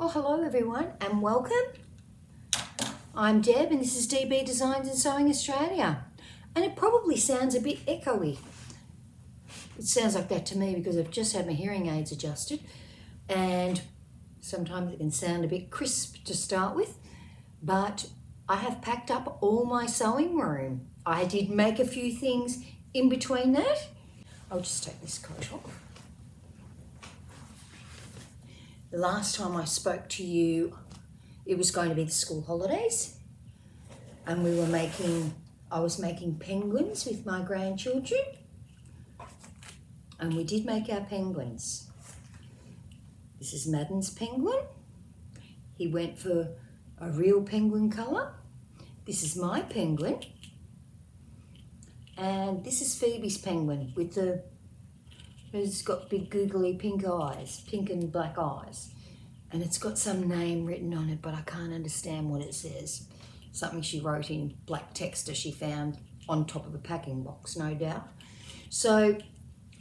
Oh, hello everyone and welcome. I'm Deb and this is DB Designs and Sewing Australia. And it probably sounds a bit echoey. It sounds like that to me because I've just had my hearing aids adjusted and sometimes it can sound a bit crisp to start with, but I have packed up all my sewing room. I did make a few things in between that. I'll just take this coat off. The last time I spoke to you, it was going to be the school holidays and I was making penguins with my grandchildren, and we did make our penguins. This is Madden's penguin. He went for a real penguin colour. This is my penguin. And this is Phoebe's penguin who's got big googly pink eyes, pink and black eyes. And it's got some name written on it, but I can't understand what it says. Something she wrote in black text as she found on top of a packing box, no doubt. So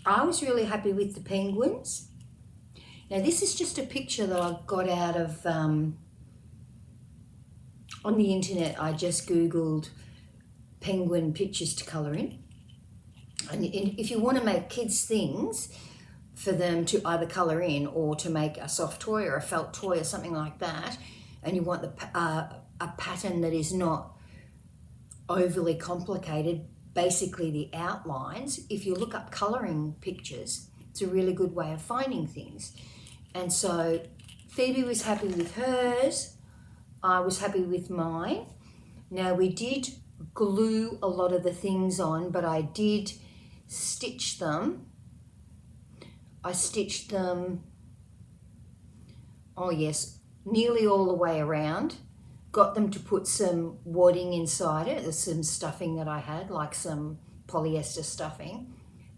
I was really happy with the penguins. Now this is just a picture that I got out of, on the internet. I just Googled penguin pictures to colour in. And if you want to make kids things for them to either colour in or to make a soft toy or a felt toy or something like that, and you want a pattern that is not overly complicated, basically the outlines, if you look up colouring pictures, it's a really good way of finding things. And so Phoebe was happy with hers, I was happy with mine. Now we did glue a lot of the things on, but I did stitch them. I stitched them, oh yes, nearly all the way around. Got them to put some wadding inside it. There's some stuffing that I had, like some polyester stuffing,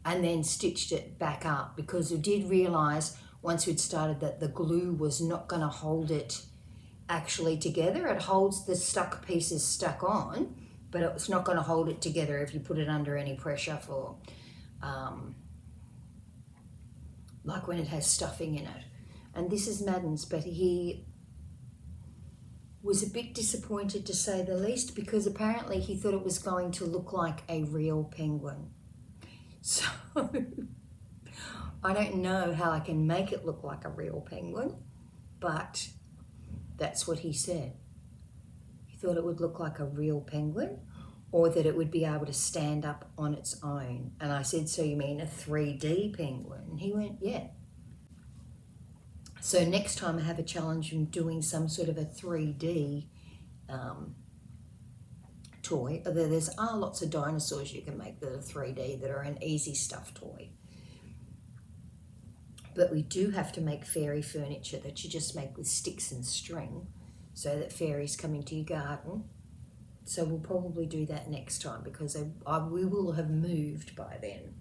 and then stitched it back up because we did realise once we'd started that the glue was not going to hold it actually together. It holds the stuck pieces stuck on, but it's not going to hold it together if you put it under any pressure for, like when it has stuffing in it. And this is Madden's, but he was a bit disappointed to say the least because apparently he thought it was going to look like a real penguin. So I don't know how I can make it look like a real penguin, but that's what he said. He thought it would look like a real penguin or that it would be able to stand up on its own. And I said, so you mean a 3D penguin? And he went, yeah. So next time I have a challenge in doing some sort of a 3D toy. There's lots of dinosaurs you can make that are 3D that are an easy stuffed toy. But we do have to make fairy furniture that you just make with sticks and string so that fairies come into your garden. So we'll probably do that next time because we will have moved by then.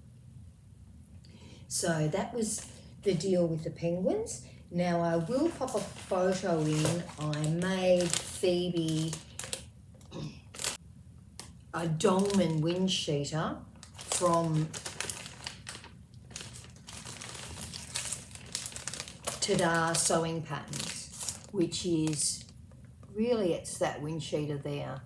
So that was the deal with the penguins. Now I will pop a photo in. I made Phoebe a Dolman Windcheater from Tada Sewing Patterns, which is really, it's that Windcheater there.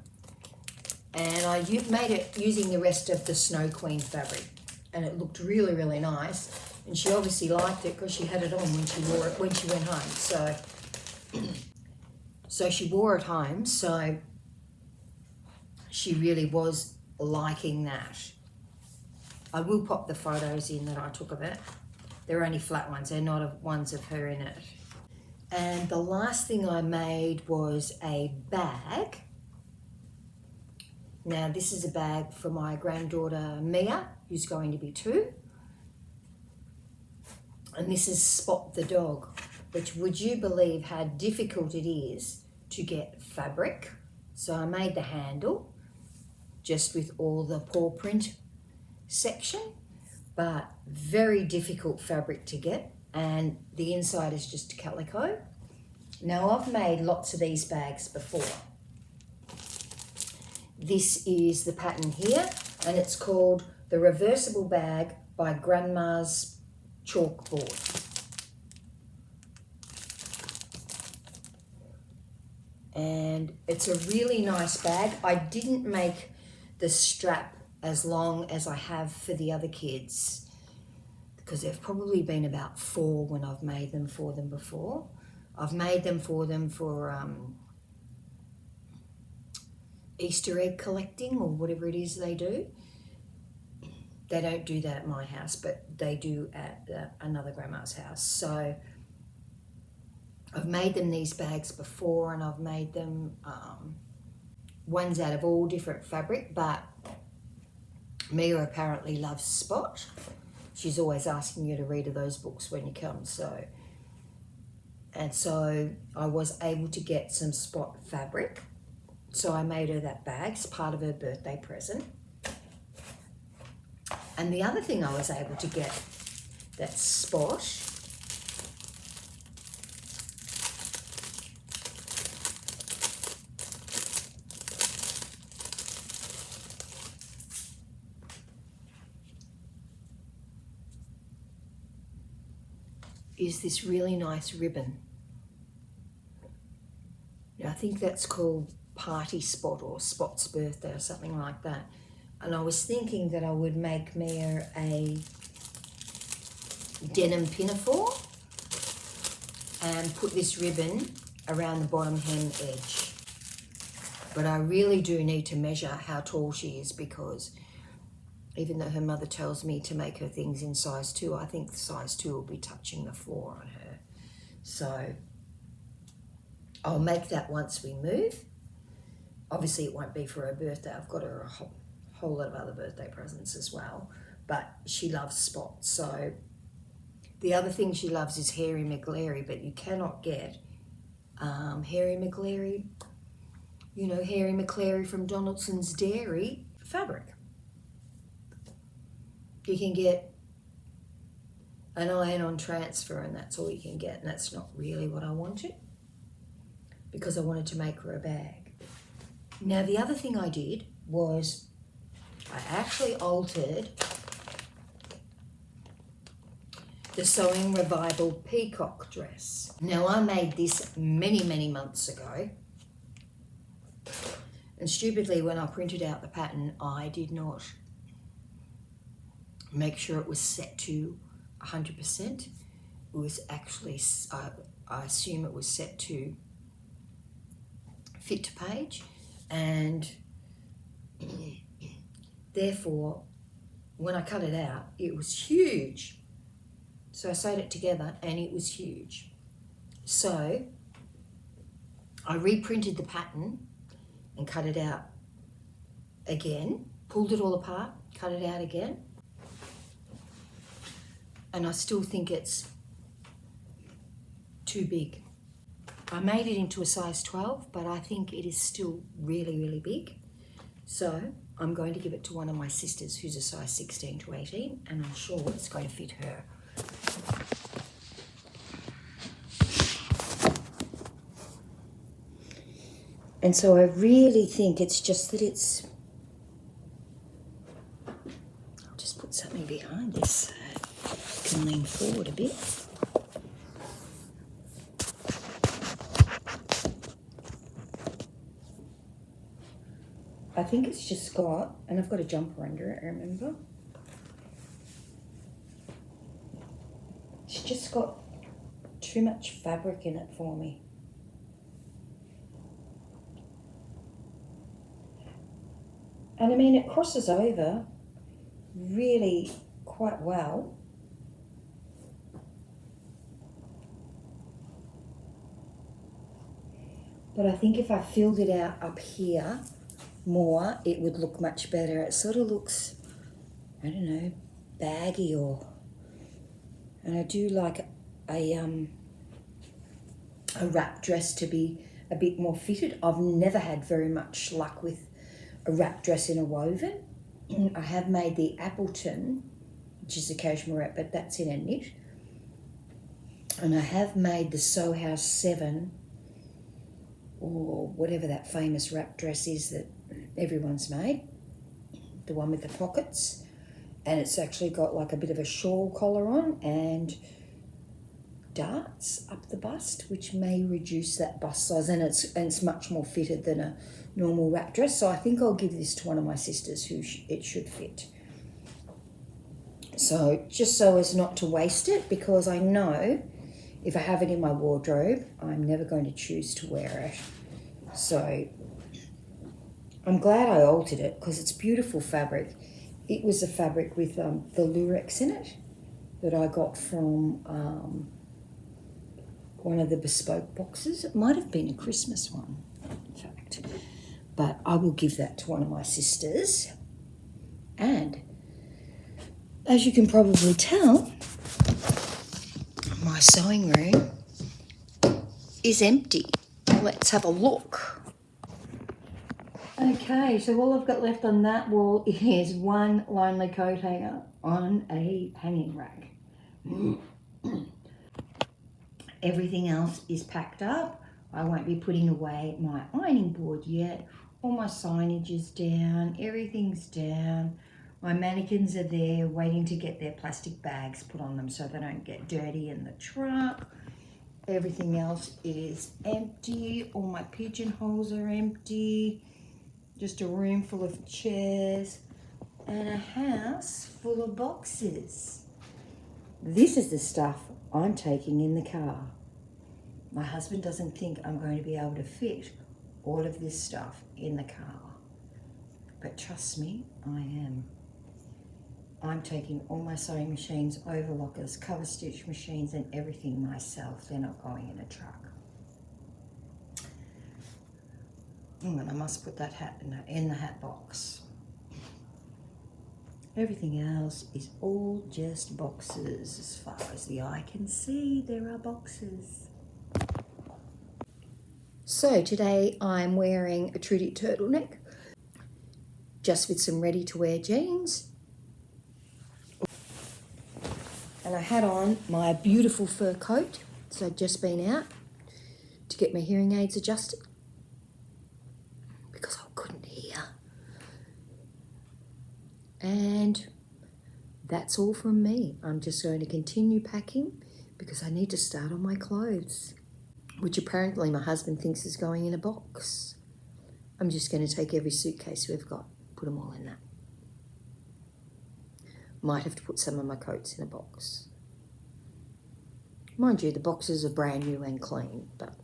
And I made it using the rest of the Snow Queen fabric, and it looked really, really nice. And she obviously liked it because she had it on when she wore it when she went home. So she wore it home. So she really was liking that. I will pop the photos in that I took of it. They're only flat ones. They're not ones of her in it. And the last thing I made was a bag. Now this is a bag for my granddaughter Mia, who's going to be 2. And this is Spot the dog, which would you believe how difficult it is to get fabric. So I made the handle just with all the paw print section, but very difficult fabric to get, and the inside is just calico. Now I've made lots of these bags before. This is the pattern here, and it's called the Reversible Bag by Grandma's Chalkboard. And it's a really nice bag. I didn't make the strap as long as I have for the other kids, because they've probably been about 4 when I've made them for them before. I've made them for Easter egg collecting or whatever it is they do. They don't do that at my house, but they do at another grandma's house. So I've made them these bags before, and I've made them ones out of all different fabric, but Mia apparently loves Spot. She's always asking you to read her those books when you come. So I was able to get some Spot fabric. So I made her that bag. It's part of her birthday present. And the other thing I was able to get that's Spot is this really nice ribbon. Now, I think that's called Party Spot or Spot's Birthday or something like that. And I was thinking that I would make Mia a denim pinafore and put this ribbon around the bottom hem edge. But I really do need to measure how tall she is, because even though her mother tells me to make her things in size 2, I think size 2 will be touching the floor on her. So I'll make that once we move. Obviously it won't be for her birthday. I've got her a whole lot of other birthday presents as well, but she loves Spot. So the other thing she loves is Hairy McLary, but you cannot get Hairy McLary, you know, Hairy McLary from Donaldson's Dairy fabric. You can get an iron-on transfer, and that's all you can get, and that's not really what I wanted, because I wanted to make her a bag. Now, the other thing I did was I actually altered the Sewing Revival Peacock Dress. Now, I made this many, many months ago, and stupidly, when I printed out the pattern, I did not make sure it was set to 100%. It was actually, I assume it was set to fit to page, and therefore when I cut it out it was huge. So I sewed it together and it was huge. So I reprinted the pattern and cut it out again, pulled it all apart, cut it out again, and I still think it's too big. I made it into a size 12, but I think it is still really, really big. So I'm going to give it to one of my sisters who's a size 16 to 18, and I'm sure it's going to fit her. And so I really think it's just that it's... I'll just put something behind this so I can lean forward a bit. I think it's just got, and I've got a jumper under it, remember? It's just got too much fabric in it for me. And I mean, it crosses over really quite well. But I think if I filled it out up here more, it would look much better. It sort of looks, I don't know, baggy, or, and I do like a wrap dress to be a bit more fitted. I've never had very much luck with a wrap dress in a woven. I have made the Appleton, which is a cashmere wrap, but that's in a knit. And I have made the Sew House 7, or whatever that famous wrap dress is that everyone's made, the one with the pockets, and it's actually got like a bit of a shawl collar on and darts up the bust, which may reduce that bust size, and it's much more fitted than a normal wrap dress. So I think I'll give this to one of my sisters who it should fit. So just so as not to waste it, because I know if I have it in my wardrobe, I'm never going to choose to wear it. So I'm glad I altered it because it's beautiful fabric. It was a fabric with the lurex in it that I got from one of the bespoke boxes. It might have been a Christmas one, in fact. But I will give that to one of my sisters. And as you can probably tell, my sewing room is empty. Let's have a look. Okay, so all I've got left on that wall is one lonely coat hanger on a hanging rack. Everything else is packed up. I won't be putting away my ironing board yet. All my signage is down, everything's down. My mannequins are there waiting to get their plastic bags put on them so they don't get dirty in the truck. Everything else is empty. All my pigeonholes are empty. Just a room full of chairs and a house full of boxes. This is the stuff I'm taking in the car. My husband doesn't think I'm going to be able to fit all of this stuff in the car. But trust me, I am. I'm taking all my sewing machines, overlockers, cover stitch machines and everything myself. They're not going in a truck. And I must put that hat in the hat box. Everything else is all just boxes. As far as the eye can see, there are boxes. So today I'm wearing a Trudy turtleneck, just with some ready-to-wear jeans. And I had on my beautiful fur coat, so I'd just been out to get my hearing aids adjusted because I couldn't hear. And that's all from me. I'm just going to continue packing because I need to start on my clothes, which apparently my husband thinks is going in a box. I'm just going to take every suitcase we've got, put them all in that. Might have to put some of my coats in a box. Mind you, the boxes are brand new and clean. But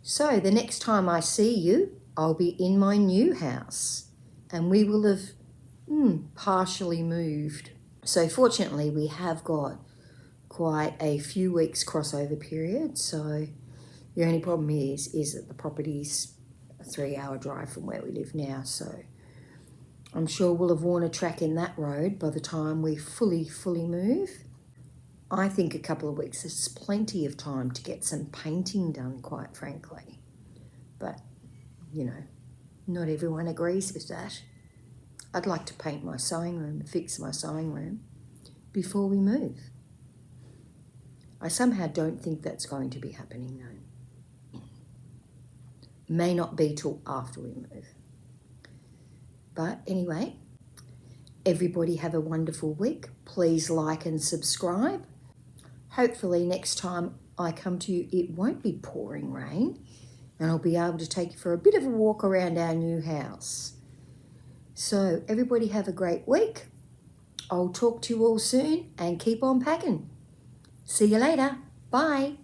so the next time I see you, I'll be in my new house and we will have partially moved. So fortunately, we have got quite a few weeks crossover period. So the only problem is that the property's a 3-hour drive from where we live now. So I'm sure we'll have worn a track in that road by the time we fully move. I think a couple of weeks is plenty of time to get some painting done, quite frankly. But, you know, not everyone agrees with that. I'd like to paint my sewing room, fix my sewing room before we move. I somehow don't think that's going to be happening though. May not be till after we move. But anyway, everybody have a wonderful week. Please like and subscribe. Hopefully next time I come to you, it won't be pouring rain and I'll be able to take you for a bit of a walk around our new house. So everybody have a great week. I'll talk to you all soon and keep on packing. See you later. Bye.